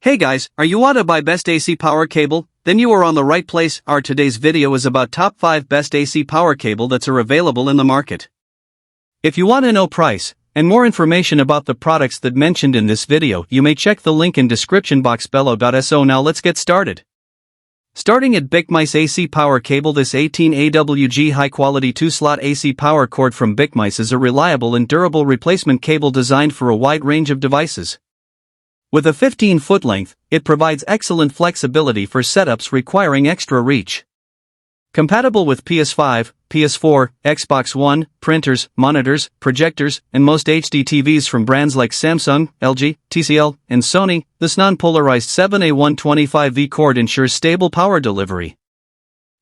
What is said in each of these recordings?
Hey guys, are you want to buy best AC power cable? Then you are on the right place. Our today's video is about top 5 best AC power cable that are available in the market. If you want to know price and more information about the products that mentioned in this video, you may check the link in description box below. So now let's get started. Starting at Bicmice AC Power Cable. This 18 AWG high-quality 2-slot AC power cord from Bicmice is a reliable and durable replacement cable designed for a wide range of devices. With a 15-foot length, it provides excellent flexibility for setups requiring extra reach. Compatible with PS5, PS4, Xbox One, printers, monitors, projectors, and most HD TVs from brands like Samsung, LG, TCL, and Sony, this non-polarized 7A125V cord ensures stable power delivery.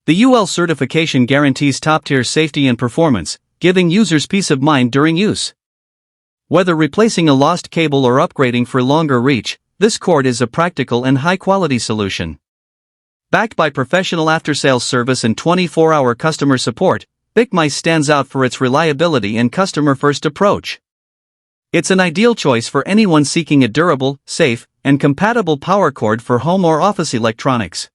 The UL certification guarantees top-tier safety and performance, giving users peace of mind during use. Whether replacing a lost cable or upgrading for longer reach, this cord is a practical and high-quality solution. Backed by professional after-sales service and 24-hour customer support, Bicmice stands out for its reliability and customer-first approach. It's an ideal choice for anyone seeking a durable, safe, and compatible power cord for home or office electronics.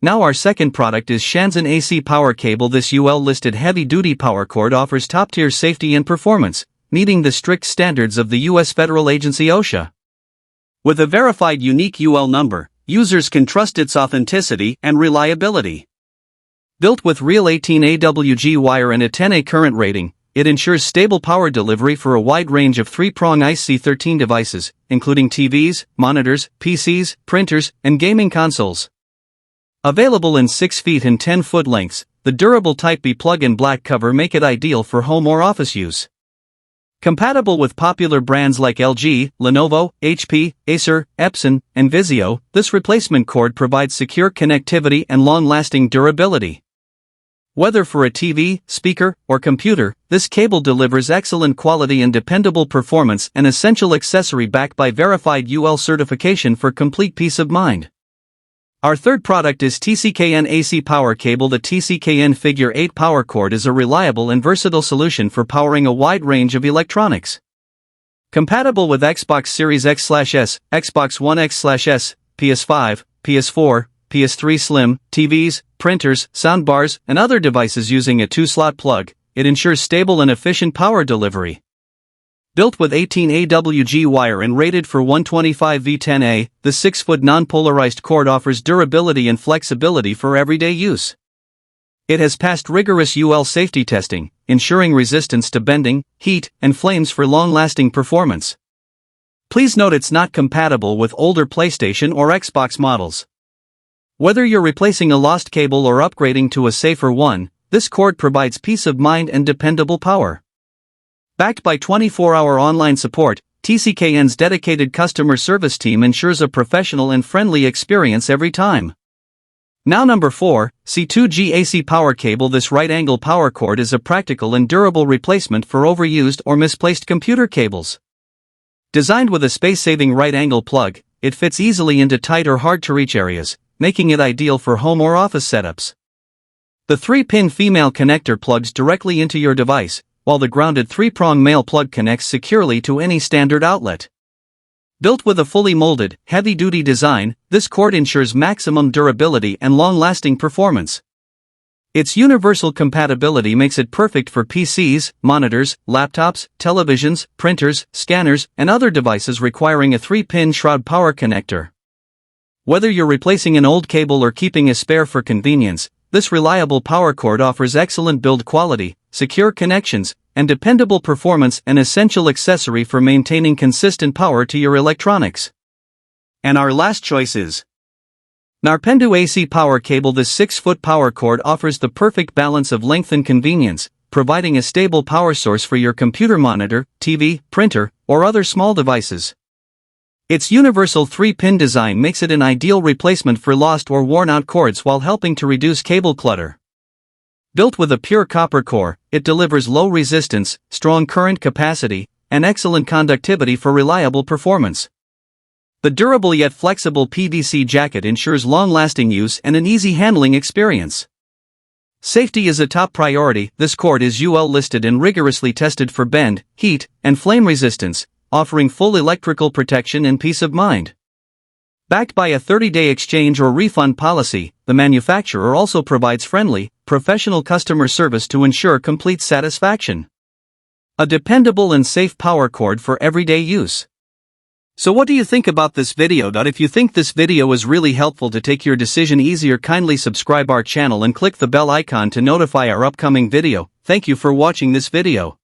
Now our second product is Chanzon AC Power Cable. This UL-listed heavy-duty power cord offers top-tier safety and performance, meeting the strict standards of the U.S. federal agency OSHA. With a verified unique UL number, users can trust its authenticity and reliability. Built with real 18 AWG wire and a 10A current rating, it ensures stable power delivery for a wide range of 3-prong IC13 devices, including TVs, monitors, PCs, printers, and gaming consoles. Available in 6 feet and 10-foot lengths, the durable Type B plug-in black cover make it ideal for home or office use. Compatible with popular brands like LG, Lenovo, HP, Acer, Epson, and Vizio, this replacement cord provides secure connectivity and long-lasting durability. Whether for a TV, speaker, or computer, this cable delivers excellent quality and dependable performance, an essential accessory backed by verified UL certification for complete peace of mind. Our third product is Tckn AC Power Cable. The Tckn Figure 8 power cord is a reliable and versatile solution for powering a wide range of electronics. Compatible with Xbox Series X/S, Xbox One X/S, PS5, PS4, PS3 Slim, TVs, printers, soundbars, and other devices using a 2-slot plug, it ensures stable and efficient power delivery. Built with 18 AWG wire and rated for 125V10A, the 6-foot non-polarized cord offers durability and flexibility for everyday use. It has passed rigorous UL safety testing, ensuring resistance to bending, heat, and flames for long-lasting performance. Please note it's not compatible with older PlayStation or Xbox models. Whether you're replacing a lost cable or upgrading to a safer one, this cord provides peace of mind and dependable power. Backed by 24-hour online support, Tckn's dedicated customer service team ensures a professional and friendly experience every time. Now number 4, C2G AC Power Cable. This right-angle power cord is a practical and durable replacement for overused or misplaced computer cables. Designed with a space-saving right-angle plug, it fits easily into tight or hard-to-reach areas, making it ideal for home or office setups. The 3-pin female connector plugs directly into your device, while the grounded 3-prong male plug connects securely to any standard outlet. Built with a fully molded, heavy-duty design, this cord ensures maximum durability and long-lasting performance. Its universal compatibility makes it perfect for PCs, monitors, laptops, televisions, printers, scanners, and other devices requiring a 3-pin shroud power connector. Whether you're replacing an old cable or keeping a spare for convenience, this reliable power cord offers excellent build quality, secure connections, and dependable performance, an essential accessory for maintaining consistent power to your electronics. And our last choice is Tckn AC Power Cable. This 6-foot power cord offers the perfect balance of length and convenience, providing a stable power source for your computer monitor, TV, printer, or other small devices. Its universal 3-pin design makes it an ideal replacement for lost or worn-out cords while helping to reduce cable clutter. Built with a pure copper core, it delivers low resistance, strong current capacity, and excellent conductivity for reliable performance. The durable yet flexible PVC jacket ensures long-lasting use and an easy handling experience. Safety is a top priority. This cord is UL listed and rigorously tested for bend, heat, and flame resistance, offering full electrical protection and peace of mind. Backed by a 30-day exchange or refund policy, the manufacturer also provides friendly, professional customer service to ensure complete satisfaction. A dependable and safe power cord for everyday use. So what do you think about this video? If you think this video is really helpful to take your decision easier, kindly subscribe our channel and click the bell icon to notify our upcoming video. Thank you for watching this video.